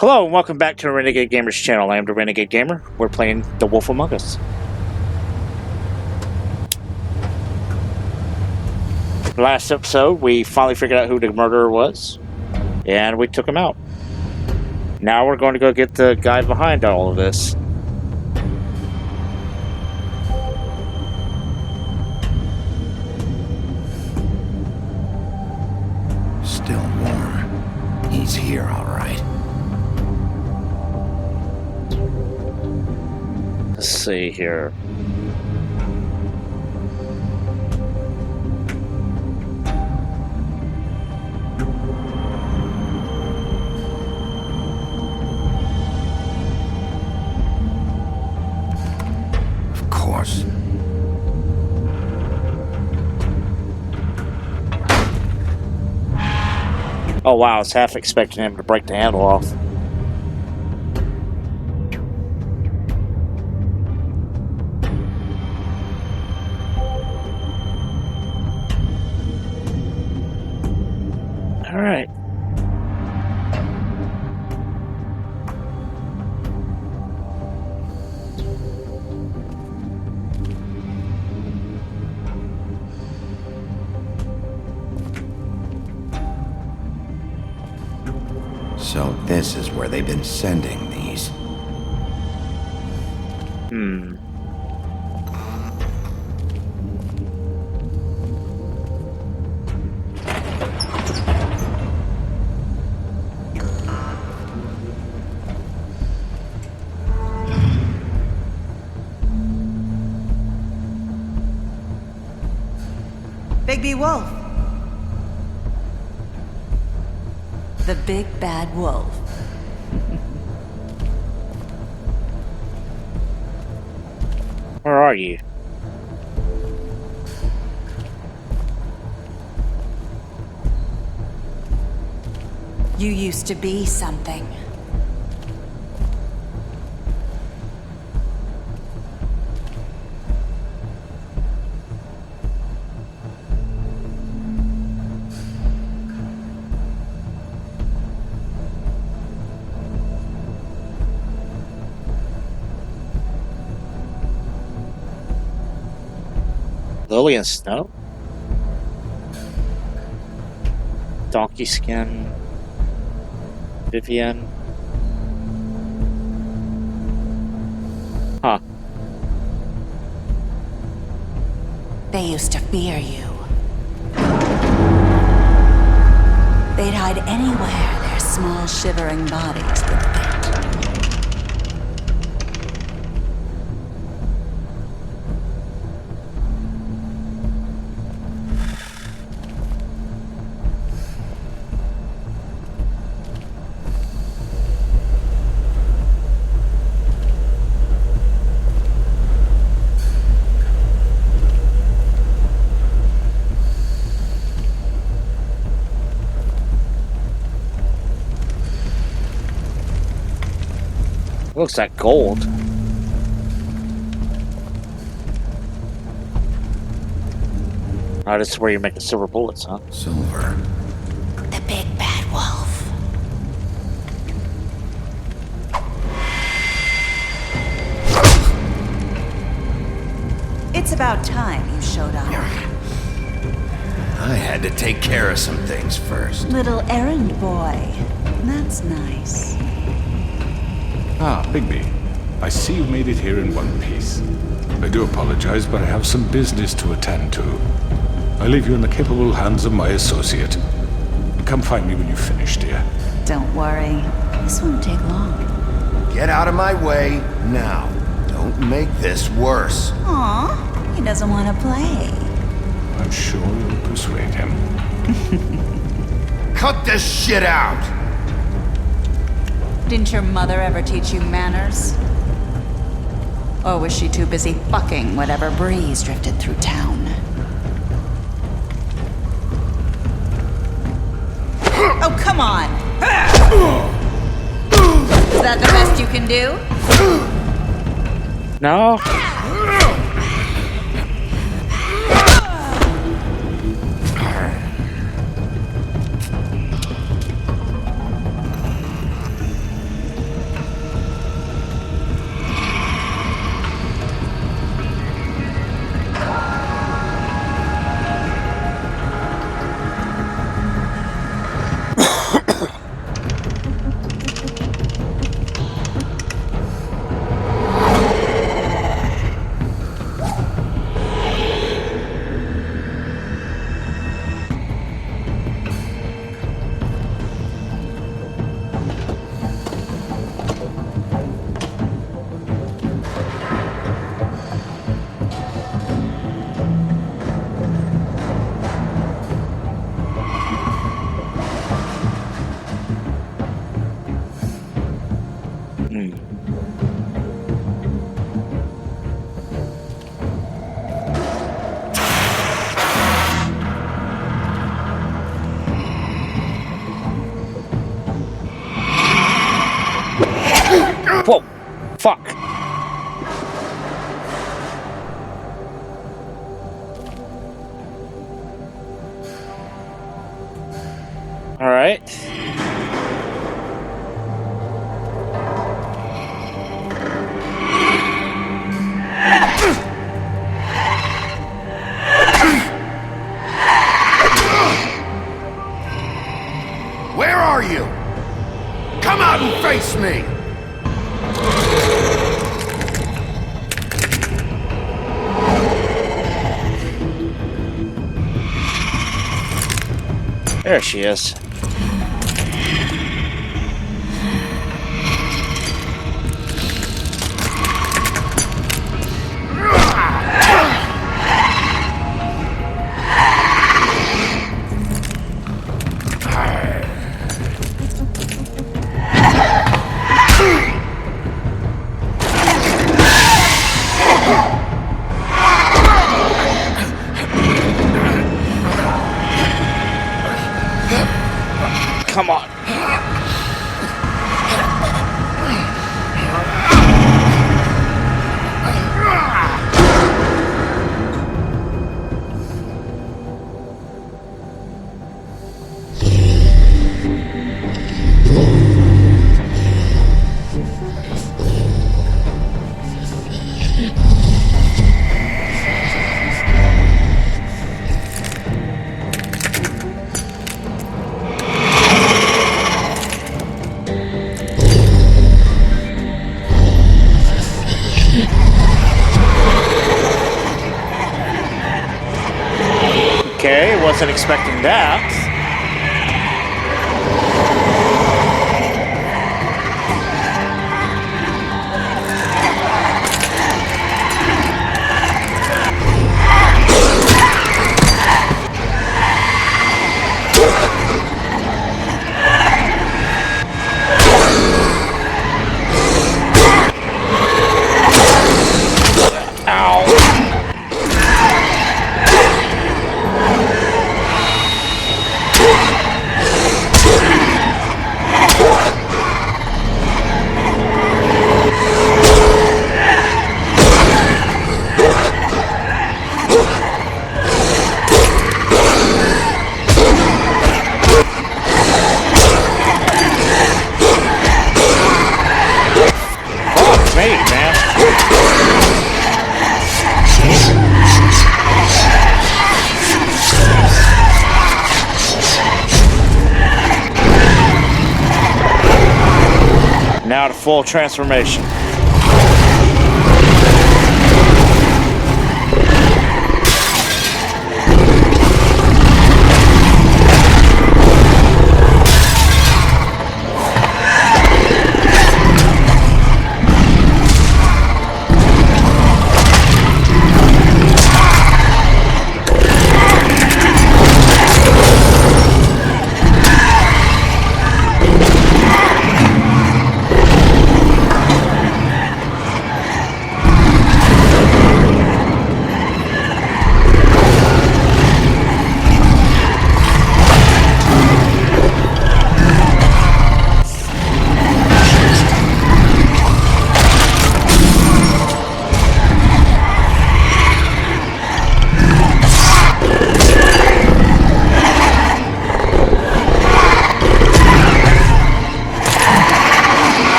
Hello and welcome back to the Renegade Gamers channel. I am the Renegade Gamer. We're playing The Wolf Among Us. Last episode, we finally figured out who the murderer was, and we took him out. Now we're going to go get the guy behind all of this. Still warm. He's here, all right. Let's see here. Of course. Oh wow, I was half expecting him to break the handle off. Alright. So this is where they've been sending these. Bigby Wolf. The big bad wolf. Where are you? You used to be something. Lillian Snow? Donkey Skin? Vivian? Huh. They used to fear you. They'd hide anywhere their small shivering bodies would fit. Looks like gold. Oh, this is where you make the silver bullets, huh? Silver. The big bad wolf. It's about time you showed up. I had to take care of some things first. Little errand boy. That's nice. Ah, Bigby. I see you made it here in one piece. I do apologize, but I have some business to attend to. I leave you in the capable hands of my associate. Come find me when you've finished, dear. Don't worry. This won't take long. Get out of my way now. Don't make this worse. Aw, he doesn't want to play. I'm sure you'll persuade him. Cut this shit out! Didn't your mother ever teach you manners? Or was she too busy fucking whatever breeze drifted through town? Oh, come on! Is that the best you can do? No? Whoa! Fuck! Alright. Where are you? Come out and face me! There she is. Come on. Okay, wasn't expecting that. Now to full transformation.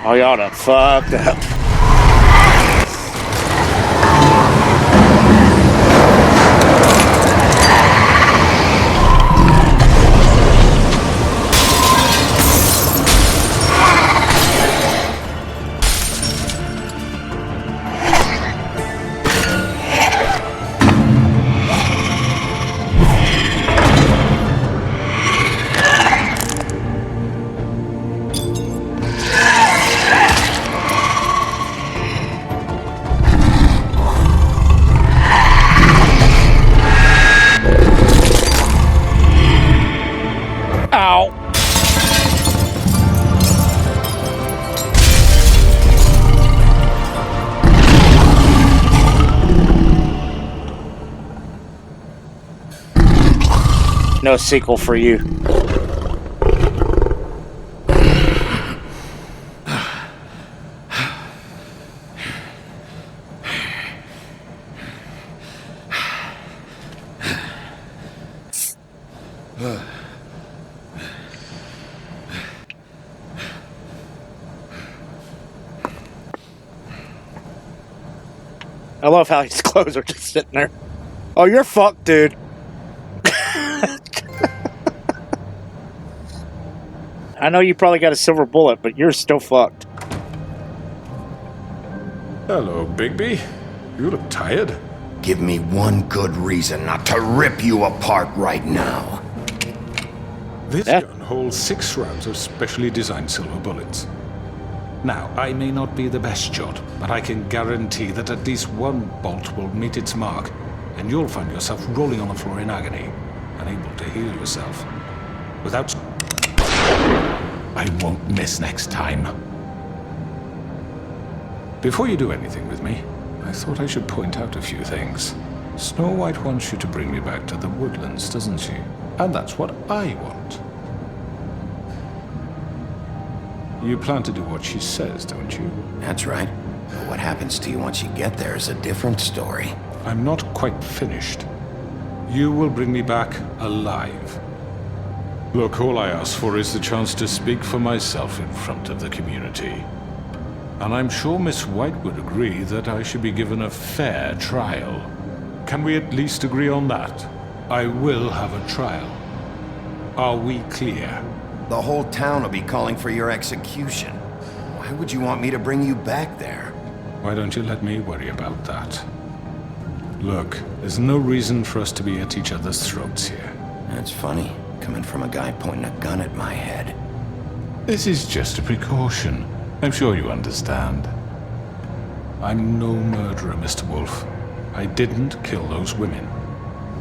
Oh, y'all done fucked up. No sequel for you. I love how his clothes are just sitting there. Oh, you're fucked, dude. I know you probably got a silver bullet, but you're still fucked. Hello, Bigby. You look tired. Give me one good reason not to rip you apart right now. This Yeah. gun holds 6 rounds of specially designed silver bullets. Now, I may not be the best shot, but I can guarantee that at least one bolt will meet its mark, and you'll find yourself rolling on the floor in agony, unable to heal yourself. Without... I won't miss next time. Before you do anything with me, I thought I should point out a few things. Snow White wants you to bring me back to the woodlands, doesn't she? And that's what I want. You plan to do what she says, don't you? That's right. But what happens to you once you get there is a different story. I'm not quite finished. You will bring me back alive. Look, all I ask for is the chance to speak for myself in front of the community. And I'm sure Miss White would agree that I should be given a fair trial. Can we at least agree on that? I will have a trial. Are we clear? The whole town will be calling for your execution. Why would you want me to bring you back there? Why don't you let me worry about that? Look, there's no reason for us to be at each other's throats here. That's funny, coming from a guy pointing a gun at my head. This is just a precaution. I'm sure you understand. I'm no murderer, Mr. Wolf. I didn't kill those women.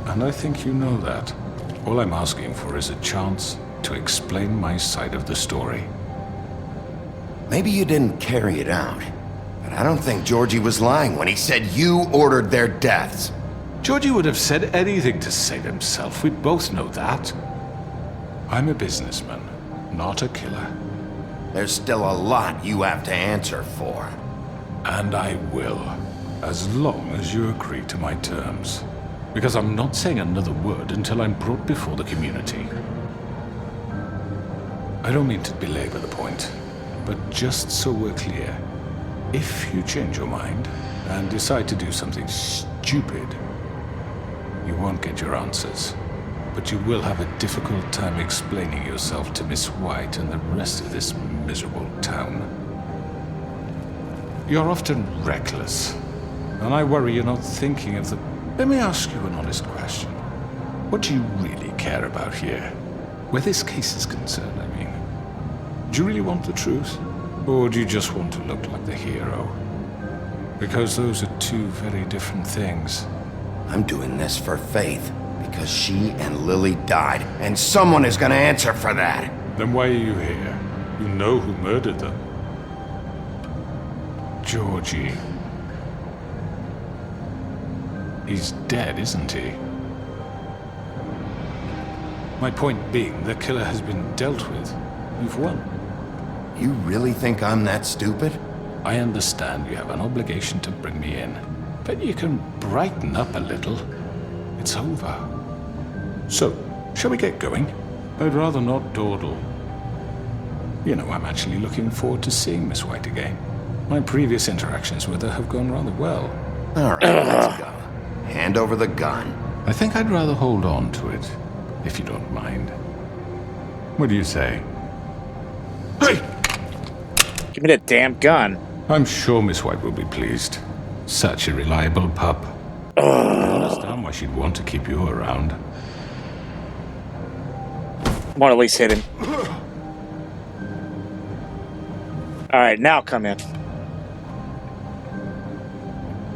And I think you know that. All I'm asking for is a chance to explain my side of the story. Maybe you didn't carry it out, but I don't think Georgie was lying when he said you ordered their deaths. Georgie would have said anything to save himself. We both know that. I'm a businessman, not a killer. There's still a lot you have to answer for. And I will, as long as you agree to my terms. Because I'm not saying another word until I'm brought before the community. I don't mean to belabor the point, but just so we're clear, if you change your mind and decide to do something stupid, you won't get your answers. But you will have a difficult time explaining yourself to Miss White and the rest of this miserable town. You're often reckless, and I worry you're not thinking of the... Let me ask you an honest question. What do you really care about here? Where this case is concerned, I mean. Do you really want the truth? Or do you just want to look like the hero? Because those are two very different things. I'm doing this for Faith, because she and Lily died, and someone is gonna answer for that. Then why are you here? You know who murdered them. Georgie. He's dead, isn't he? My point being, the killer has been dealt with. You've won. You really think I'm that stupid? I understand you have an obligation to bring me in, but you can brighten up a little. It's over. So, shall we get going? I'd rather not dawdle. You know, I'm actually looking forward to seeing Miss White again. My previous interactions with her have gone rather well. All right, let's go. Hand over the gun. I think I'd rather hold on to it, if you don't mind. What do you say? Hey! Give me that damn gun. I'm sure Miss White will be pleased. Such a reliable pup. I understand why she'd want to keep you around. I want to at least hit him. Alright, now come in.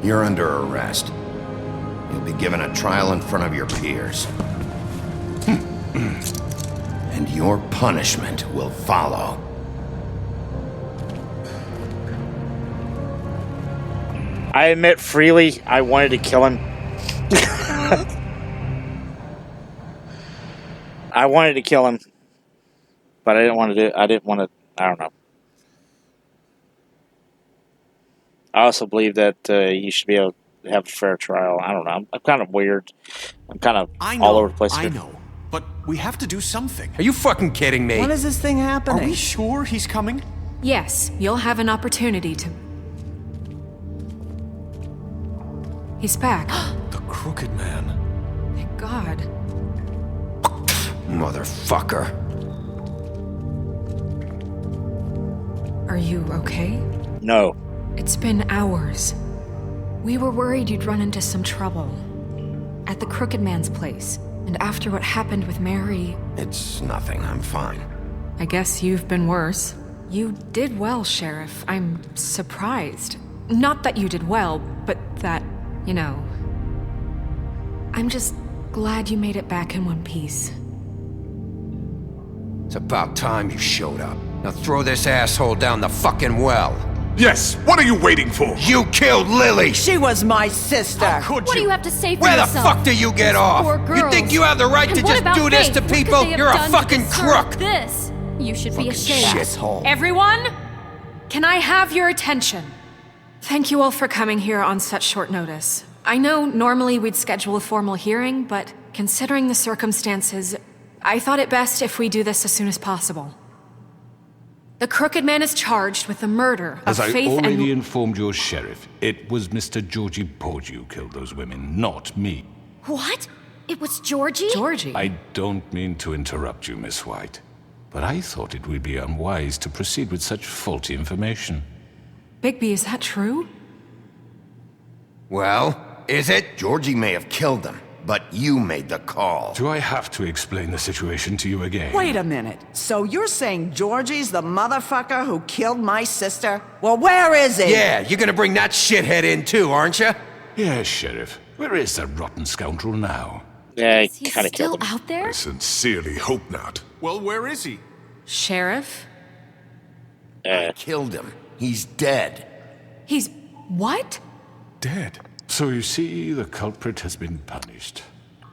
You're under arrest. You'll be given a trial in front of your peers. And your punishment will follow. I admit freely, I wanted to kill him. I wanted to kill him, but I didn't want to do. I didn't want to. I don't know. I also believe that you should be able to have a fair trial. I don't know. I'm kind of weird. I'm kind of all over the place here. I know. But we have to do something. Are you fucking kidding me? When is this thing happening? Are we sure he's coming? Yes, you'll have an opportunity to... He's back. The Crooked Man. Thank God. Motherfucker. Are you okay? No. It's been hours. We were worried you'd run into some trouble. At the Crooked Man's place. And after what happened with Mary... It's nothing. I'm fine. I guess you've been worse. You did well, Sheriff. I'm surprised. Not that you did well, but that, you know... I'm just glad you made it back in one piece. It's about time you showed up. Now throw this asshole down the fucking well. Yes, what are you waiting for? You killed Lily! She was my sister. How could What do you? you have to say for Where the yourself? fuck do you get Those off? poor You girls. think you have the right And to what just about do this Faith? to What could people? they have You're a done to fucking deserve crook! This. You should be ashamed. Shithole. Everyone, can I have your attention? Thank you all for coming here on such short notice. I know normally we'd schedule a formal hearing, but considering the circumstances, I thought it best if we do this as soon as possible. The Crooked Man is charged with the murder of As I Faith already and... informed your sheriff, it was Mr. Georgie Porgy who killed those women, not me. What? It was Georgie? Georgie. I don't mean to interrupt you, Miss White, but I thought it would be unwise to proceed with such faulty information. Bigby, is that true? Well, is it? Georgie may have killed them, but you made the call. Do I have to explain the situation to you again? Wait a minute. So you're saying Georgie's the motherfucker who killed my sister? Well, where is he? Yeah, you're gonna bring that shithead in too, aren't you? Yes, Sheriff. Where is that rotten scoundrel now? Yeah, Is he kind of still killed him. out there? I sincerely hope not. Well, where is he? Sheriff? Killed him. He's dead. He's... what? Dead. So you see, the culprit has been punished.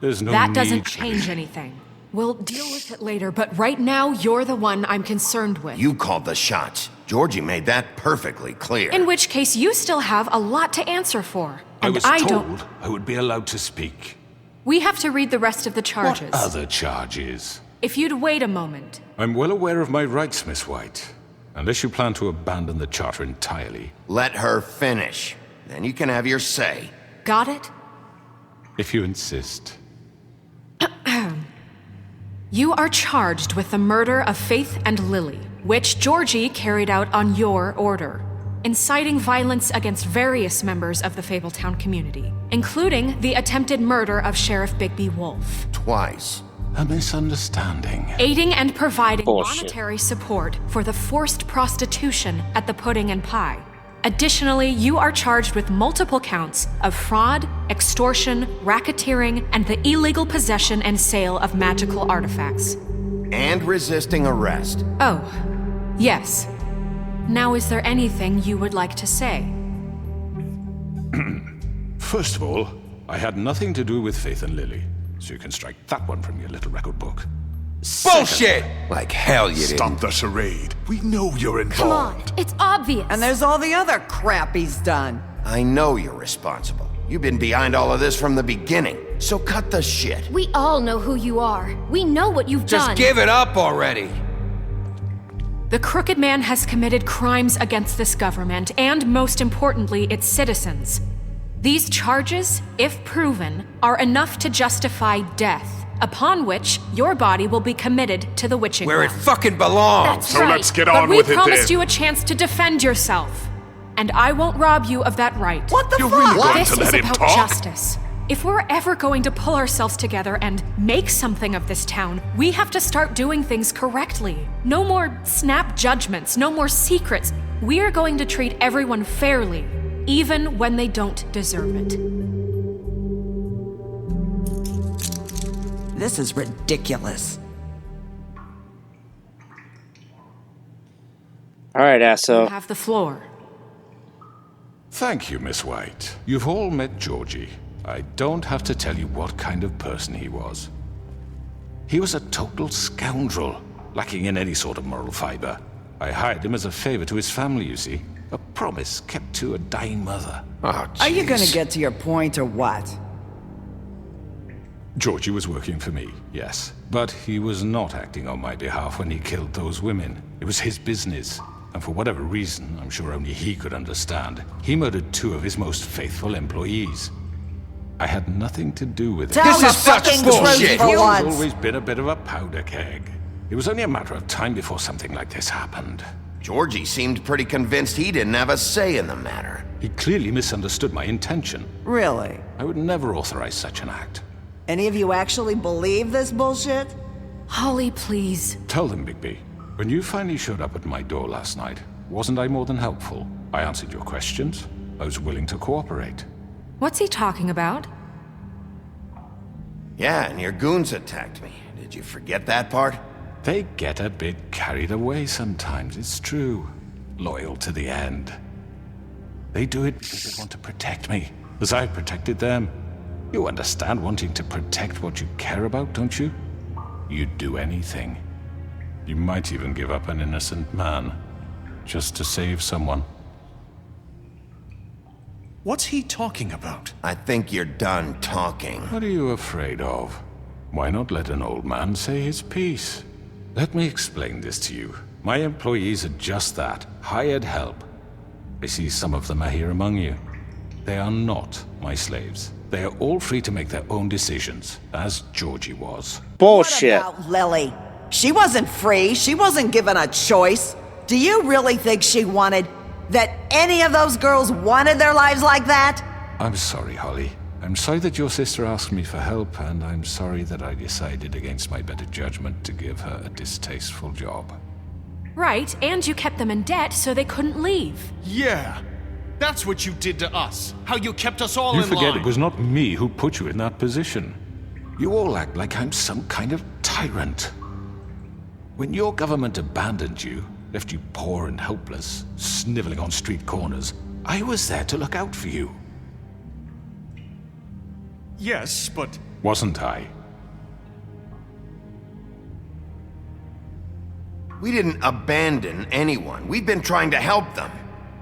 There's no That need doesn't to- change anything. We'll deal with it later, but right now, you're the one I'm concerned with. You called the shots. Georgie made that perfectly clear. In which case, you still have a lot to answer for. I And was don't... told I would be allowed to speak. We have to read the rest of the charges. What other charges? If you'd wait a moment. I'm well aware of my rights, Miss White. Unless you plan to abandon the charter entirely. Let her finish. Then you can have your say. Got it? If you insist. You are charged with the murder of Faith and Lily, which Georgie carried out on your order, inciting violence against various members of the Fabletown community, including the attempted murder of Sheriff Bigby Wolf. Twice. A misunderstanding. Aiding and providing Bullshit. monetary support for the forced prostitution at the Pudding and Pie. Additionally, you are charged with multiple counts of fraud, extortion, racketeering, and the illegal possession and sale of magical artifacts. And resisting arrest. Oh, yes. Now, is there anything you would like to say? First of all, I had nothing to do with Faith and Lily, so you can strike that one from your little record book. Bullshit! Like hell you Stop didn't. the charade. We know you're Come on, involved. it's obvious. And there's all the other crap he's done. I know you're responsible. You've been behind all of this from the beginning. So cut the shit. We all know who you are. We know what you've Just done. give it up already. The Crooked Man has committed crimes against this government and, most importantly, its citizens. These charges, if proven, are enough to justify death, upon which your body will be committed to the witching Where it ground. fucking belongs. That's So right. let's get But on we with it promised then. you a chance to defend yourself, and I won't rob you of that right. What the You're fuck? really going This to is let him about talk? justice. If we're ever going to pull ourselves together and make something of this town, we have to start doing things correctly. No more snap judgments, no more secrets. We are going to treat everyone fairly, even when they don't deserve it. This is ridiculous. All right, You Asso. have the floor. Thank you, Miss White. You've all met Georgie. I don't have to tell you what kind of person he was. He was a total scoundrel, lacking in any sort of moral fiber. I hired him as a favor to his family, you see. A promise kept to a dying mother. Oh, Are you gonna jeez. get to your point or what? Georgie was working for me, yes. But he was not acting on my behalf when he killed those women. It was his business. And for whatever reason, I'm sure only he could understand, he murdered 2 of his most faithful employees. I had nothing to do with it. Tell This the is such fucking bullshit. truth for He's once. always been a bit of a powder keg. It was only a matter of time before something like this happened. Georgie seemed pretty convinced he didn't have a say in the matter. He clearly misunderstood my intention. Really? I would never authorize such an act. Any of you actually believe this bullshit? Holly, please. Tell them, Bigby. When you finally showed up at my door last night, wasn't I more than helpful? I answered your questions. I was willing to cooperate. What's he talking about? Yeah, and your goons attacked me. Did you forget that part? They get a bit carried away sometimes, it's true. Loyal to the end. They do it because they want to protect me, as I've protected them. You understand wanting to protect what you care about, don't you? You'd do anything. You might even give up an innocent man, just to save someone. What's he talking about? I think you're done talking. What are you afraid of? Why not let an old man say his piece? Let me explain this to you. My employees are just that, hired help. I see some of them are here among you. They are not my slaves. They are all free to make their own decisions, as Georgie was. Bullshit. What about Lily? She wasn't free. She wasn't given a choice. Do you really think she wanted... that any of those girls wanted their lives like that? I'm sorry, Holly. I'm sorry that your sister asked me for help, and I'm sorry that I decided against my better judgment to give her a distasteful job. Right, and you kept them in debt so they couldn't leave. Yeah. That's what you did to us. How you kept us all You in forget line. it was not me who put you in that position. You all act like I'm some kind of tyrant. When your government abandoned you, left you poor and helpless, sniveling on street corners, I was there to look out for you. Yes, but... Wasn't I? We didn't abandon anyone. We've been trying to help them.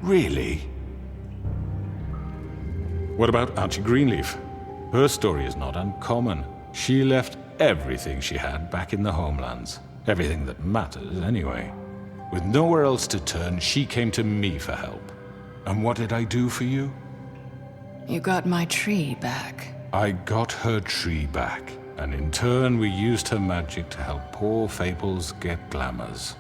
Really? What about Auntie Greenleaf? Her story is not uncommon. She left everything she had back in the homelands. Everything that matters, anyway. With nowhere else to turn, she came to me for help. And what did I do for you? You got my tree back. I got her tree back, and in turn we used her magic to help poor Fables get glamours.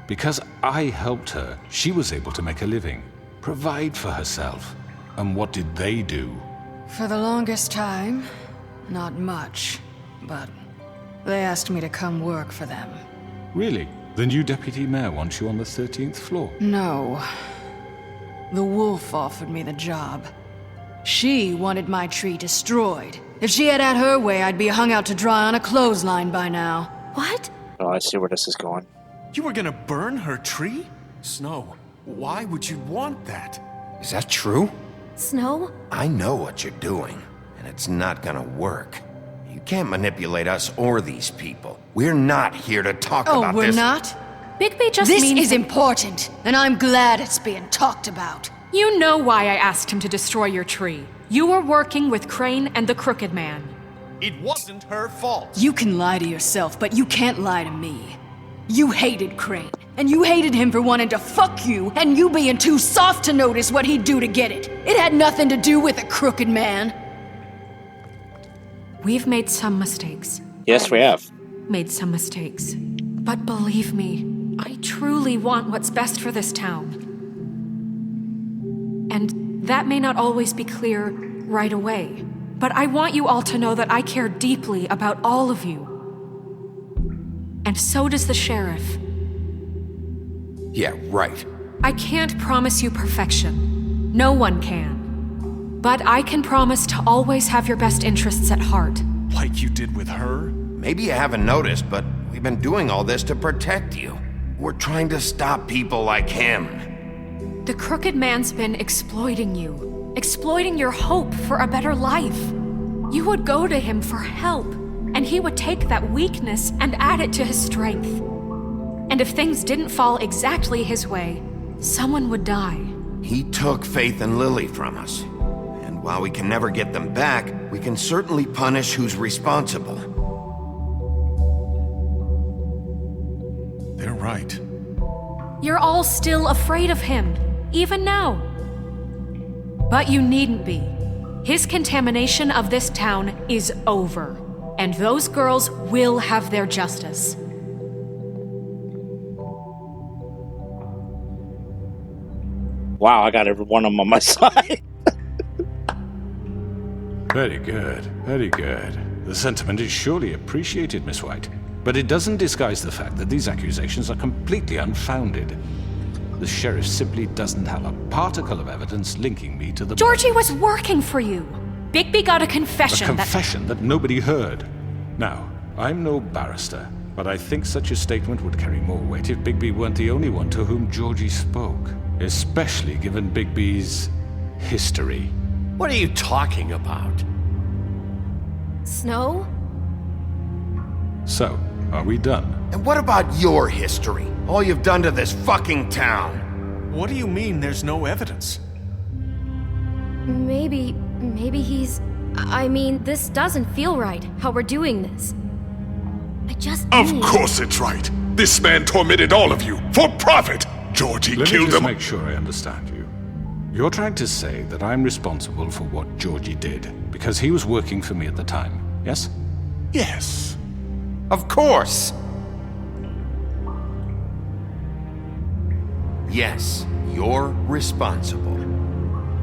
Because I helped her, she was able to make a living, provide for herself. And what did they do? For the longest time, not much. But they asked me to come work for them. Really? The new deputy mayor wants you on the 13th floor? No. The wolf offered me the job. She wanted my tree destroyed. If she had her way, I'd be hung out to dry on a clothesline by now. What? Oh, I see where this is going. You were gonna burn her tree? Snow, why would you want that? Is that true? Snow? I know what you're doing, and it's not gonna work. You can't manipulate us or these people. We're not here to talk about Oh, we're this. not? Bigby just This means... is important, and I'm glad it's being talked about. You know why I asked him to destroy your tree. You were working with Crane and the Crooked Man. It wasn't her fault. You can lie to yourself, but you can't lie to me. You hated Crane, and you hated him for wanting to fuck you, and you being too soft to notice what he'd do to get it. It had nothing to do with the Crooked Man. We've made some mistakes. Yes, we have. Made some mistakes. But believe me, I truly want what's best for this town. And that may not always be clear right away, but I want you all to know that I care deeply about all of you. And so does the sheriff. Yeah, right. I can't promise you perfection. No one can. But I can promise to always have your best interests at heart. Like you did with her? Maybe you haven't noticed, but we've been doing all this to protect you. We're trying to stop people like him. The Crooked Man's been exploiting you. Exploiting your hope for a better life. You would go to him for help. and he would take that weakness and add it to his strength. And if things didn't fall exactly his way, someone would die. He took Faith and Lily from us. And while we can never get them back, we can certainly punish who's responsible. They're right. You're all still afraid of him, even now. But you needn't be. His contamination of this town is over, and those girls will have their justice. Wow, I got everyone on my side. Very good, very good. The sentiment is surely appreciated, Miss White. But it doesn't disguise the fact that these accusations are completely unfounded. The sheriff simply doesn't have a particle of evidence linking me to the... Georgie was working for you. Bigby got a confession A confession that nobody heard. Now, I'm no barrister, but I think such a statement would carry more weight if Bigby weren't the only one to whom Georgie spoke. Especially given Bigby's history. What are you talking about? Snow? So, are we done? And what about your history? All you've done to this fucking town? What do you mean there's no evidence? Maybe he's... I mean, this doesn't feel right, how we're doing this. I just Of course it's right. This man tormented all of you for profit. Georgie Let me killed just him. make sure I understand you. You're trying to say that I'm responsible for what Georgie did because he was working for me at the time, yes? Yes. Of course! Yes, you're responsible.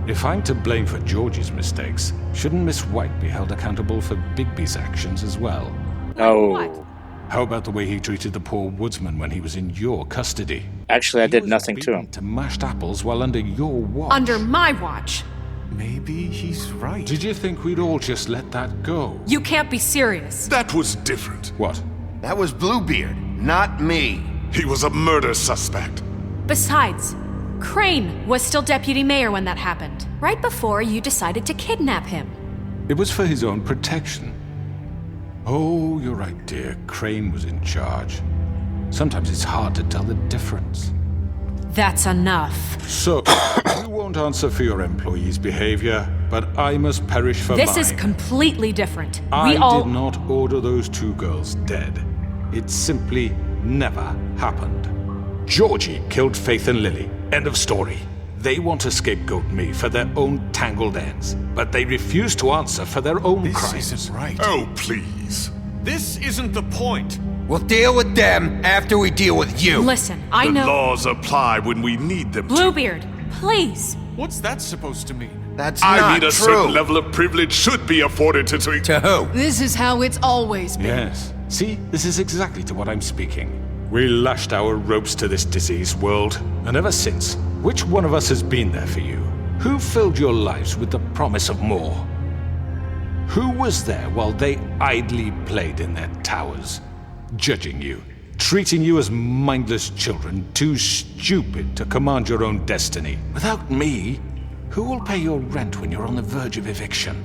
If I'm to blame for Georgie's mistakes, shouldn't Miss White be held accountable for Bigby's actions as well? Oh. How about the way he treated the poor woodsman when he was in your custody? Actually, I did nothing to him. To mashed apples while under your watch. Under my watch. Maybe he's right. Did you think we'd all just let that go? You can't be serious. That was different. What? That was Bluebeard, not me. He was a murder suspect. Besides, Crane was still deputy mayor when that happened, right before you decided to kidnap him. It was for his own protection. Oh, you're right, dear. Crane was in charge. Sometimes it's hard to tell the difference. That's enough. So, you won't answer for your employees' behavior, but I must perish for This mine. is completely different. I We all... did not order those two girls dead. It simply never happened. Georgie killed Faith and Lily. End of story. They want to scapegoat me for their own tangled ends, but they refuse to answer for their own crimes. This isn't right. Oh, please. This isn't the point. We'll deal with them after we deal with you. Listen, I The know... laws apply when we need them to. Bluebeard, please. What's that supposed to mean? That's I not mean, a true. certain level of privilege should be afforded to... To who? This is how it's always been. Yes. See, this is exactly to what I'm speaking. We lashed our ropes to this diseased world, and ever since, which one of us has been there for you? Who filled your lives with the promise of more? Who was there while they idly played in their towers, judging you, treating you as mindless children, too stupid to command your own destiny? Without me, who will pay your rent when you're on the verge of eviction?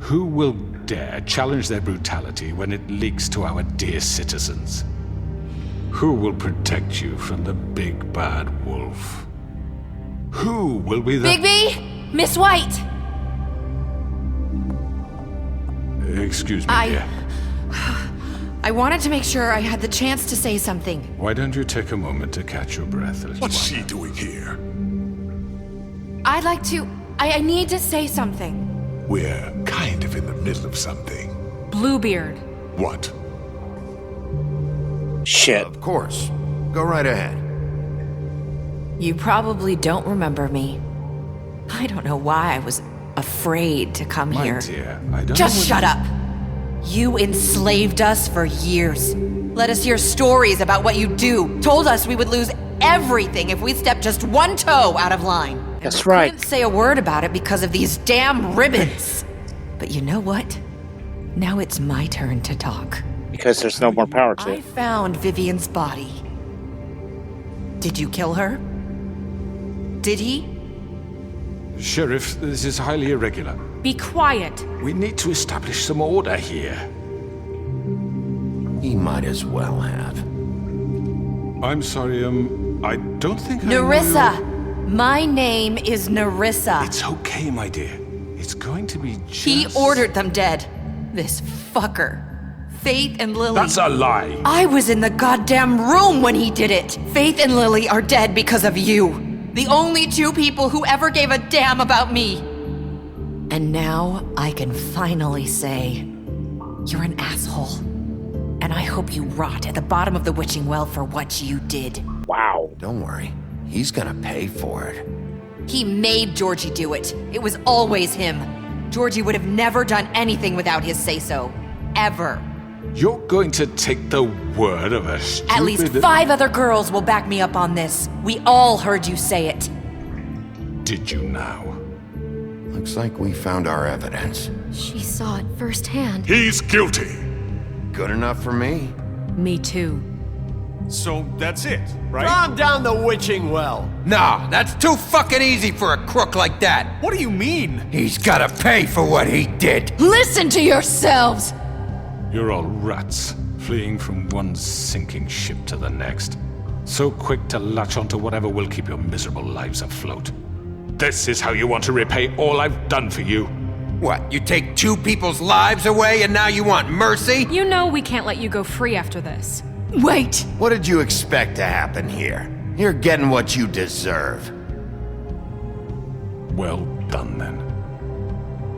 Who will dare challenge their brutality when it leaks to our dear citizens? Who will protect you from the big bad wolf? Who will be the... Bigby! Miss White! Excuse me, dear. I wanted to make sure I had the chance to say something. Why don't you take a moment to catch your breath, little What's one? she doing here? I'd like to... I need to say something. We're kind of in the middle of something. Bluebeard. What? Shit. Of course. Go right ahead. You probably don't remember me. I don't know why I was afraid to come My here. dear, I don't Just know shut up! You enslaved us for years. Let us hear stories about what you do. Told us we would lose everything if we stepped just one toe out of line. That's right. Couldn't say a word about it because of these damn ribbons. But you know what? Now it's my turn to talk. Because there's no more power to I it. found Vivian's body. Did you kill her? Did he? Sheriff, this is highly irregular. Be quiet. We need to establish some order here. He might as well have. I'm sorry, I don't think I know Nerissa! you. My name is Nerissa. It's okay, my dear. It's going to be just... He ordered them dead. This fucker. Faith and Lily... That's a lie! I was in the goddamn room when he did it! Faith and Lily are dead because of you. The only two people who ever gave a damn about me. And now I can finally say, you're an asshole. And I hope you rot at the bottom of the witching well for what you did. Wow. Don't worry. He's gonna pay for it. He made Georgie do it. It was always him. Georgie would have never done anything without his say-so. Ever. You're going to take the word of a stupid... At least 5 other girls will back me up on this. We all heard you say it. Did you now? Looks like we found our evidence. She saw it firsthand. He's guilty. Good enough for me. Me too. So that's it, right? Calm down the witching well. Nah, that's too fucking easy for a crook like that. What do you mean? He's gotta pay for what he did. Listen to yourselves! You're all rats, fleeing from one sinking ship to the next. So quick to latch onto whatever will keep your miserable lives afloat. This is how you want to repay all I've done for you. What, you take 2 people's lives away and now you want mercy? You know we can't let you go free after this. Wait! What did you expect to happen here? You're getting what you deserve. Well done, then.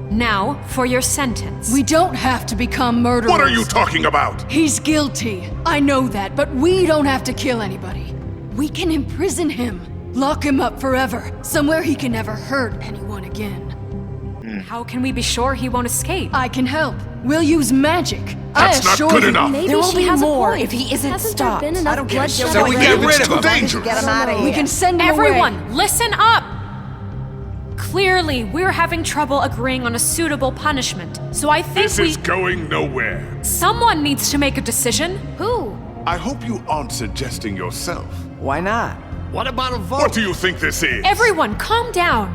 Now, for your sentence. We don't have to become murderers. What are you talking about? He's guilty. I know that, but we don't have to kill anybody. We can imprison him. Lock him up forever. Somewhere he can never hurt anyone again. How can we be sure he won't escape? I can help. We'll use magic. That's not good enough. Maybe There will she be has more a point. if he isn't Hasn't stopped. There been enough I don't give a bloodshed shit. So we already? get rid It's of too him. dangerous. Get him out of here. We can send him Everyone, away. listen up! Clearly, we're having trouble agreeing on a suitable punishment, so I think This is going nowhere. someone needs to make a decision. Who? I hope you aren't suggesting yourself. Why not? What about a vote? What do you think this is? Everyone, calm down.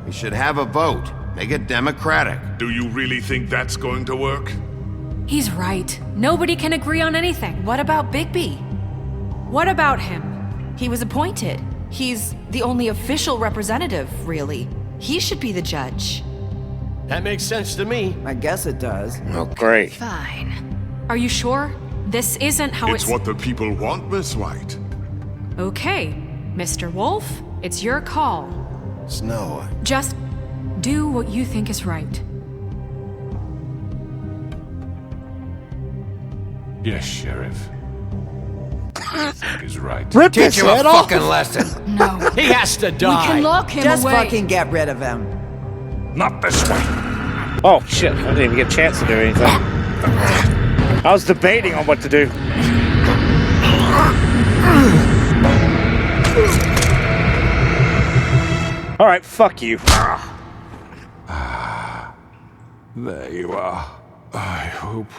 We should have a vote. Make it democratic. Do you really think that's going to work? He's right. Nobody can agree on anything. What about Bigby? What about him? He was appointed. He's the only official representative, really. He should be the judge. That makes sense to me. I guess it does. Great. Fine. Are you sure? This isn't how It's what the people want, Miss White. Okay, Mr. Wolf, it's your call. Snow, Just do what you think is right. Yes, Sheriff. I think he's right. Rip Teach his him a head off. fucking lesson. No. He has to We die. can lock him Just away. fucking get rid of him. Not this way. Oh shit! I didn't even get a chance to do anything. I was debating on what to do. All right, fuck you. There you are. I hope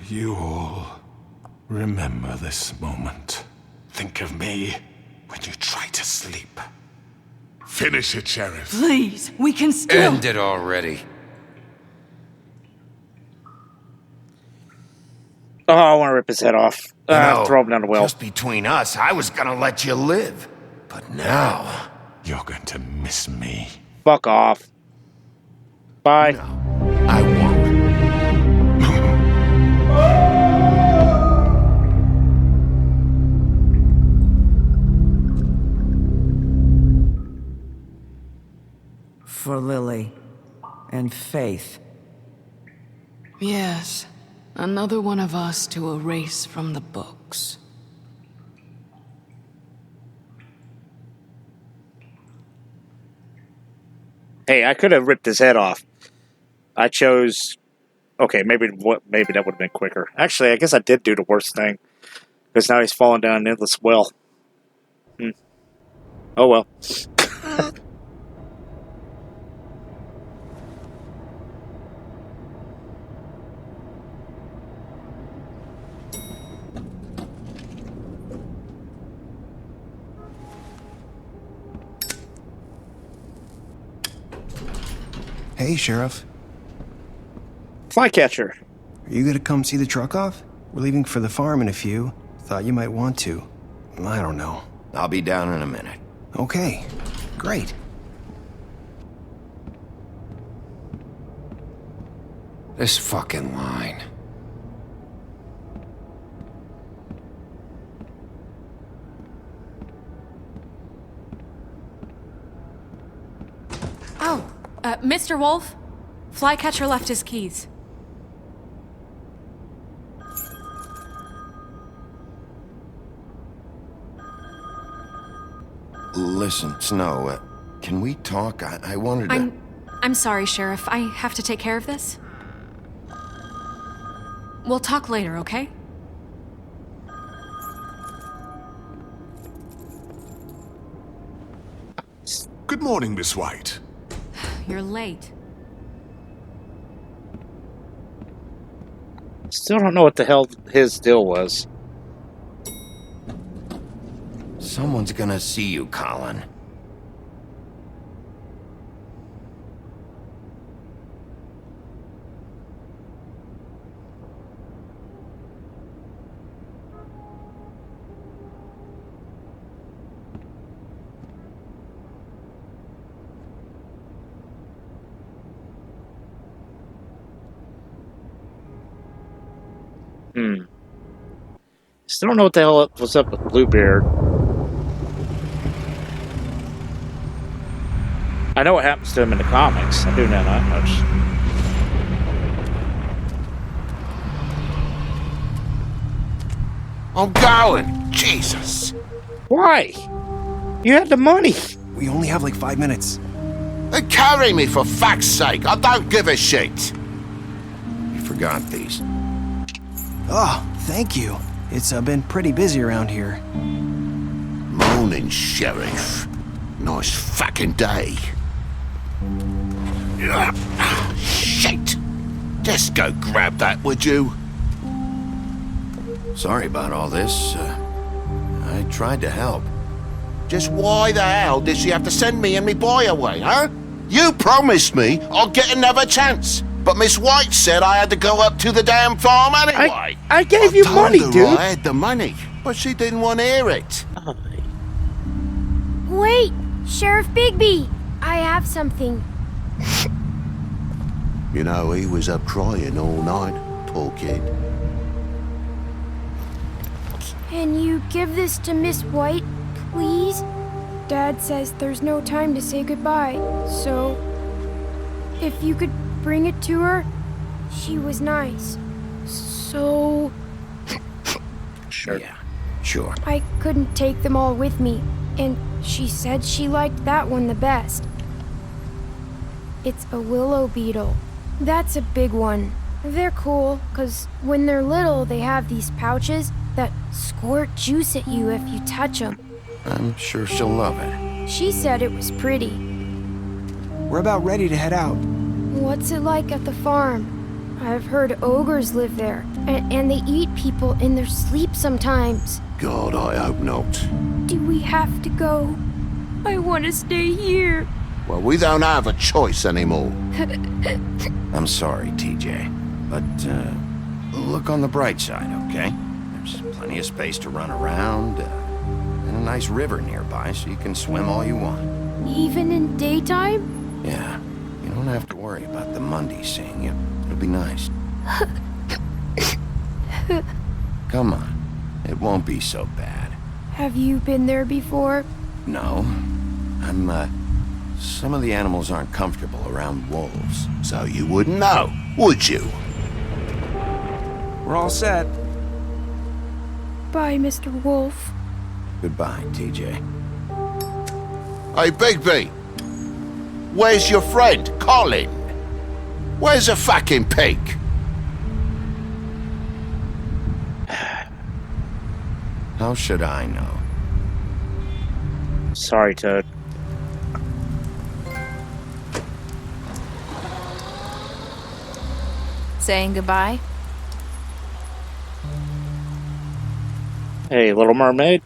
you all remember this moment. Think of me when you try to sleep. Finish it, Sheriff. Please, we can still. End it already. Oh, I want to rip his head off. No, Throw him down the well. Just between us, I was gonna let you live. But now... You're going to miss me. Fuck off. Bye. No, I won't. For Lily and Faith. Yes. Another one of us to erase from the books. Hey, I could have ripped his head off. I chose... Okay, maybe that would have been quicker. Actually, I guess I did do the worst thing. Because now he's falling down an endless well. Oh well. Hey, Sheriff. Flycatcher. Are you gonna come see the truck off? We're leaving for the farm in a few. Thought you might want to. I don't know. I'll be down in a minute. Okay, great. This fucking line. Oh, Mr. Wolf? Flycatcher left his keys. Listen, Snow, can we talk? I wanted to... I'm sorry, Sheriff. I have to take care of this. We'll talk later, okay? Good morning, Miss White. You're late. Still don't know what the hell his deal was. Someone's gonna see you, Colin. Still don't know what the hell was up with Bluebeard. I know what happens to him in the comics. I do know that much. I'm going. Jesus. Why? You had the money. We only have like 5 minutes. Carry me for fuck's sake. I don't give a shit. You forgot these. Oh, thank you. It's been pretty busy around here. Morning, Sheriff. Nice fucking day. Shit. Just go grab that, would you? Sorry about all this. I tried to help. Just why the hell did she have to send me and me boy away, huh? You promised me I'll get another chance. But Miss White said I had to go up to the damn farm anyway. I gave you money, told her dude. I had the money, but she didn't want to hear it. Wait, Sheriff Bigby, I have something. You know, he was up crying all night, poor kid. Can you give this to Miss White, please? Dad says there's no time to say goodbye, so if you could bring it to her. She was nice. So... Sure. Yeah, sure. I couldn't take them all with me, and she said she liked that one the best. It's a willow beetle. That's a big one. They're cool, 'cause when they're little, they have these pouches that squirt juice at you if you touch them. I'm sure she'll love it. She said it was pretty. We're about ready to head out. What's it like at the farm? I've heard ogres live there, and they eat people in their sleep sometimes. God, I hope not. Do we have to go? I want to stay here. Well, we don't have a choice anymore. I'm sorry, TJ. But, look on the bright side, okay? There's plenty of space to run around, and a nice river nearby so you can swim all you want. Even in daytime? Yeah. You don't have to worry about the Mundy seeing you. It'll be nice. Come on. It won't be so bad. Have you been there before? No. Some of the animals aren't comfortable around wolves. So you wouldn't know, would you? We're all set. Bye, Mr. Wolf. Goodbye, TJ. Hey, Bigby. Where's your friend, Colin? Where's the fucking pig? How should I know? Sorry, Toad. Saying goodbye? Hey, Little Mermaid.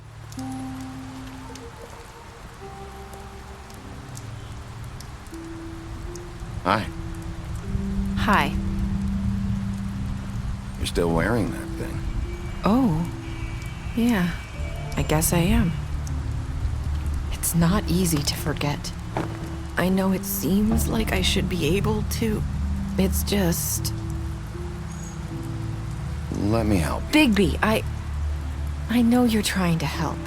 Hi. Hi. You're still wearing that thing. Oh. Yeah. I guess I am. It's not easy to forget. I know it seems like I should be able to. It's just... Let me help. Bigby, I know you're trying to help,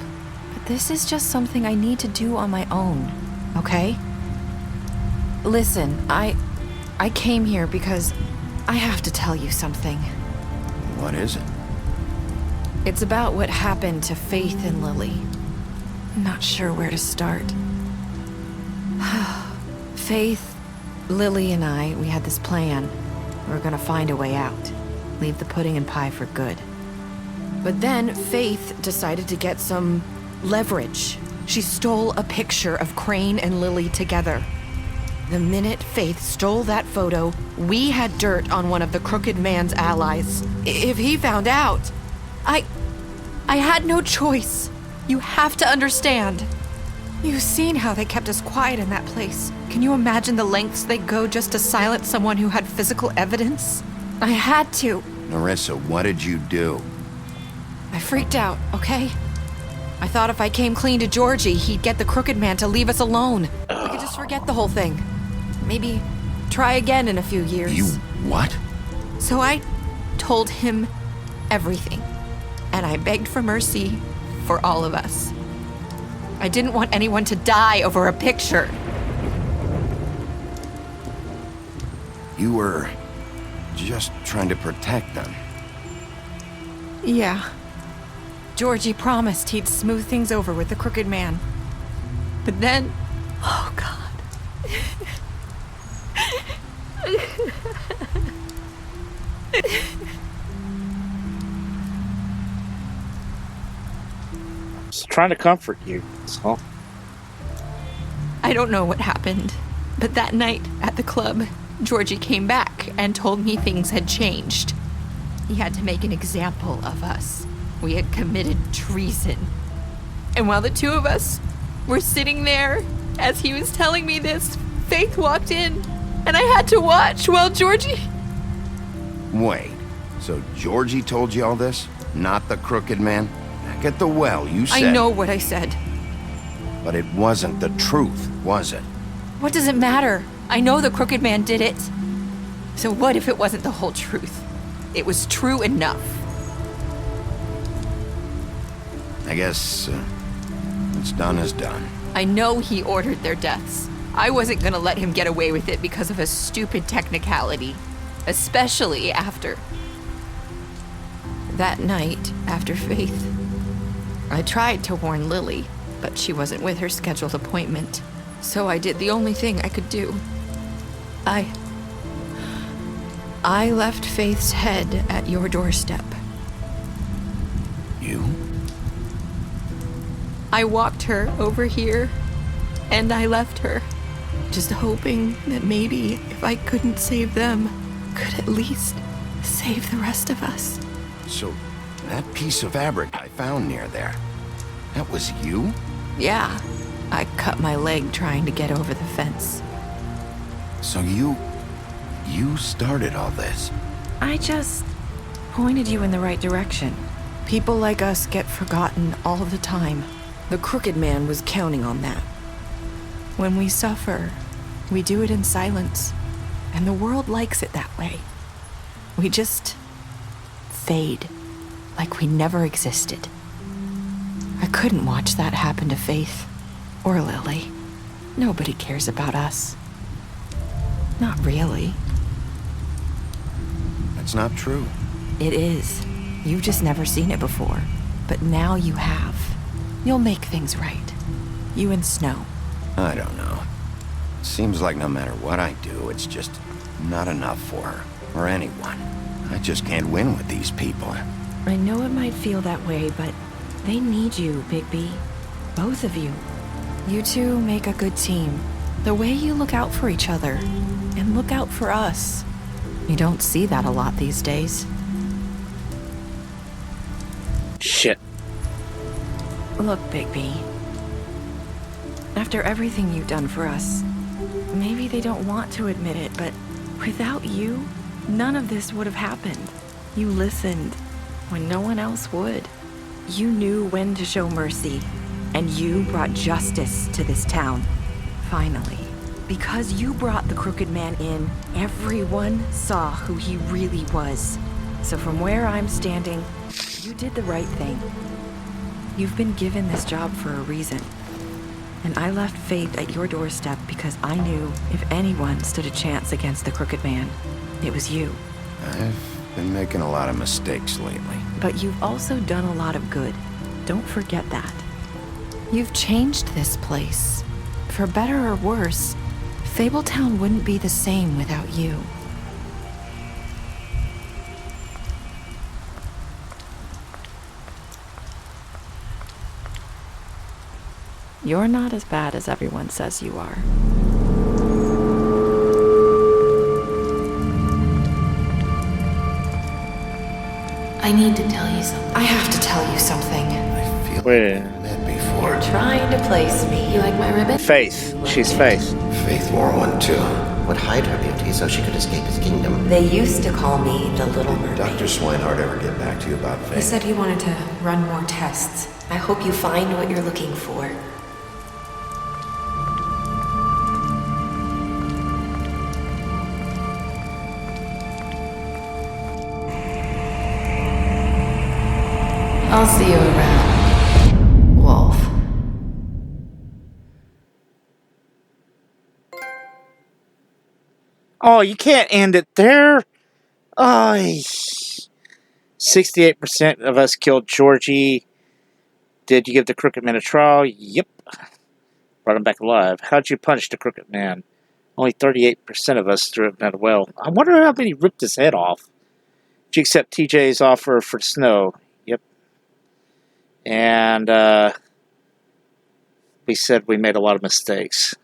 but this is just something I need to do on my own, okay? Listen, I came here because I have to tell you something. What is it? It's about what happened to Faith and Lily. I'm not sure where to start. Faith, Lily, and I, we had this plan. We were gonna find a way out. Leave the pudding and pie for good. But then Faith decided to get some leverage. She stole a picture of Crane and Lily together. The minute Faith stole that photo, we had dirt on one of the Crooked Man's allies. If he found out, I had no choice. You have to understand. You've seen how they kept us quiet in that place. Can you imagine the lengths they go just to silence someone who had physical evidence? I had to. Nerissa, what did you do? I freaked out, okay? I thought if I came clean to Georgie, he'd get the Crooked Man to leave us alone. We could just forget the whole thing. Maybe try again in a few years. You what? So I told him everything. And I begged for mercy for all of us. I didn't want anyone to die over a picture. You were just trying to protect them. Yeah. Georgie promised he'd smooth things over with the Crooked Man. But then... Oh, God. Just trying to comfort you, so. I don't know what happened, but that night at the club, Georgie came back and told me things had changed. He had to make an example of us. We had committed treason. And while the two of us were sitting there, as he was telling me this, Faith walked in, and I had to watch while Georgie... Wait, so Georgie told you all this? Not the Crooked Man? Back at the well, you said... I know what I said. But it wasn't the truth, was it? What does it matter? I know the Crooked Man did it. So what if it wasn't the whole truth? It was true enough. I guess what's done is done. I know he ordered their deaths. I wasn't gonna let him get away with it because of a stupid technicality. Especially after... That night, after Faith, I tried to warn Lily, but she wasn't with her scheduled appointment. So I did the only thing I could do. I left Faith's head at your doorstep. You? I walked her over here, and I left her, just hoping that maybe if I couldn't save them, could at least save the rest of us. So, that piece of fabric I found near there, that was you? Yeah, I cut my leg trying to get over the fence. So you started all this? I just pointed you in the right direction. People like us get forgotten all the time. The Crooked Man was counting on that. When we suffer, we do it in silence, and the world likes it that way. We just fade, like we never existed. I couldn't watch that happen to Faith or Lily. Nobody cares about us. Not really. That's not true. It is. You've just never seen it before. But now you have. You'll make things right. You and Snow. I don't know. Seems like no matter what I do, it's just not enough for her, or anyone. I just can't win with these people. I know it might feel that way, but they need you, Bigby. Both of you. You two make a good team. The way you look out for each other, and look out for us. You don't see that a lot these days. Shit. Look, Bigby. After everything you've done for us, maybe they don't want to admit it, but Without you, none of this would have happened. You listened when no one else would. You knew when to show mercy, and you brought justice to this town. Finally. Because you brought the Crooked Man in, everyone saw who he really was. So from where I'm standing, you did the right thing. You've been given this job for a reason. And I left Faith at your doorstep because I knew if anyone stood a chance against the Crooked Man, it was you. I've been making a lot of mistakes lately. But you've also done a lot of good. Don't forget that. You've changed this place. For better or worse, Fabletown wouldn't be the same without you. You're not as bad as everyone says you are. I need to tell you something. I have to tell you something. Wait. You're trying to place me. You like my ribbon? Faith. She's Faith. Faith wore one too. Would hide her beauty so she could escape his kingdom. They used to call me the Little Mermaid. Dr. Swinehart ever get back to you about Faith? He said he wanted to run more tests. I hope you find what you're looking for. I'll see you around, Wolf. Oh, you can't end it there. Oh, 68% of us killed Georgie. Did you give the Crooked Man a trial? Yep. Brought him back alive. How'd you punish the Crooked Man? Only 38% of us threw him out of well. I wonder how many ripped his head off. Did you accept TJ's offer for Snow? Yep. And we said we made a lot of mistakes.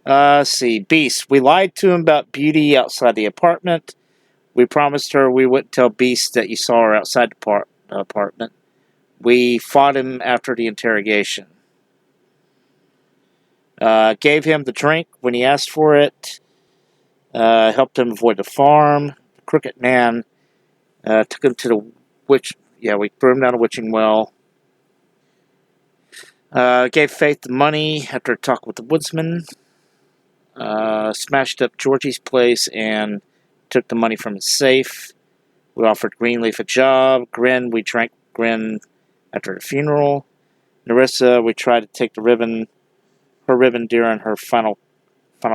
Let's see. Beast. We lied to him about Beauty outside the apartment. We promised her we wouldn't tell Beast that you saw her outside the apartment. We fought him after the interrogation. Gave him the drink when he asked for it. Helped him avoid the farm. The Crooked Man took him to the witch. Yeah, we threw him down a witching well. Gave Faith the money after a talk with the woodsman. Smashed up Georgie's place and took the money from his safe. We offered Greenleaf a job. Grin, we drank Grin after the funeral. Nerissa, we tried to take her ribbon during her final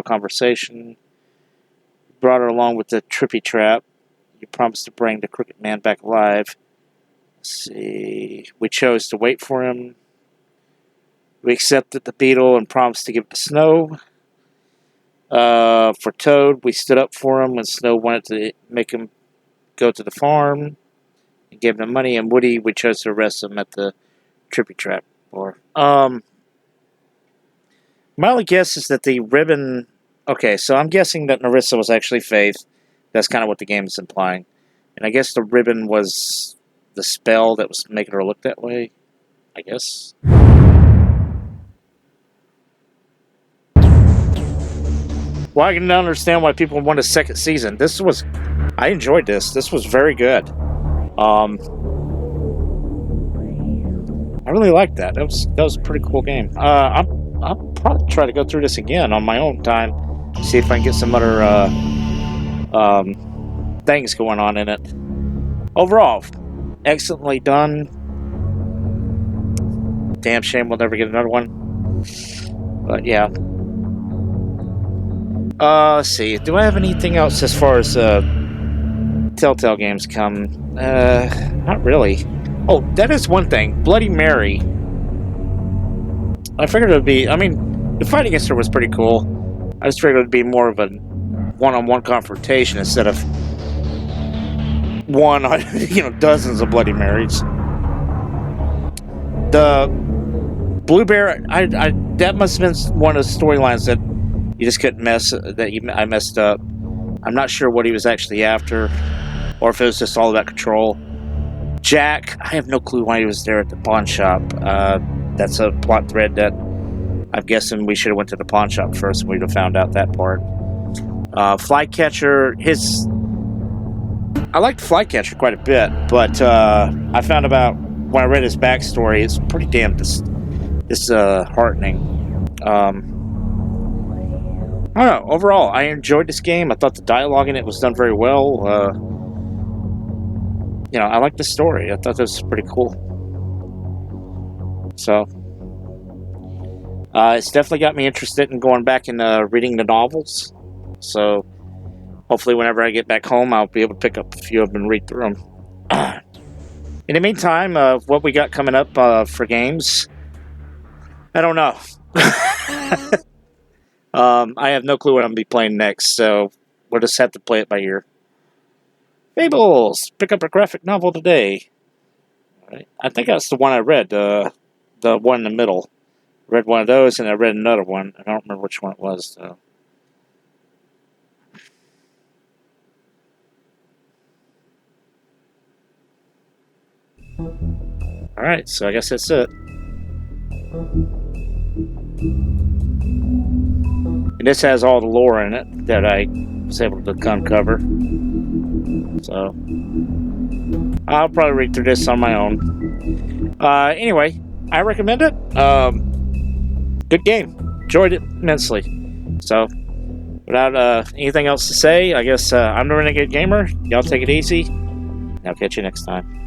conversation. Brought her along with the trippy trap. You promised to bring the Crooked Man back alive. Let's see. We chose to wait for him. We accepted the beetle and promised to give it to Snow. For Toad, we stood up for him when Snow wanted to make him go to the farm and gave him money. And Woody, we chose to arrest him at the trippy trap bar. My only guess is that the ribbon... Okay, so I'm guessing that Nerissa was actually Faith. That's kind of what the game is implying. And I guess the ribbon was the spell that was making her look that way. I guess. Well, I can understand why people want a second season. I enjoyed this. This was very good. I really liked that. That was a pretty cool game. I'll probably try to go through this again on my own time. See if I can get some other things going on in it. Overall, excellently done. Damn shame we'll never get another one. But yeah. Let's see. Do I have anything else as far as Telltale games come? Not really. Oh, that is one thing. Bloody Mary. I figured it would be... I mean, the fight against her was pretty cool. I just figured it would be more of a one-on-one confrontation instead of dozens of Bloody Marys. The Blue Bear, that must have been one of the storylines that you just couldn't I messed up. I'm not sure what he was actually after, or if it was just all about control. Jack, I have no clue why he was there at the pawn shop. That's a plot thread that I'm guessing we should have went to the pawn shop first and we'd have found out that part. Flycatcher, I liked Flycatcher quite a bit, but I found about when I read his backstory, it's pretty damn disheartening. I don't know. Overall, I enjoyed this game. I thought the dialogue in it was done very well. I liked the story. I thought this was pretty cool. So, it's definitely got me interested in going back and reading the novels. So, hopefully whenever I get back home, I'll be able to pick up a few of them and read through them. In the meantime, what we got coming up for games, I don't know. I have no clue what I'm going to be playing next, so we'll just have to play it by ear. Fables! Pick up a graphic novel today. Right. I think that's the one I read, the one in the middle. I read one of those, and I read another one. I don't remember which one it was, though. Alright, so I guess that's it. And this has all the lore in it that I was able to uncover. So, I'll probably read through this on my own. Anyway, I recommend it. Good game. Enjoyed it immensely. So, without anything else to say, I guess I'm the Renegade Gamer. Y'all take it easy. I'll catch you next time.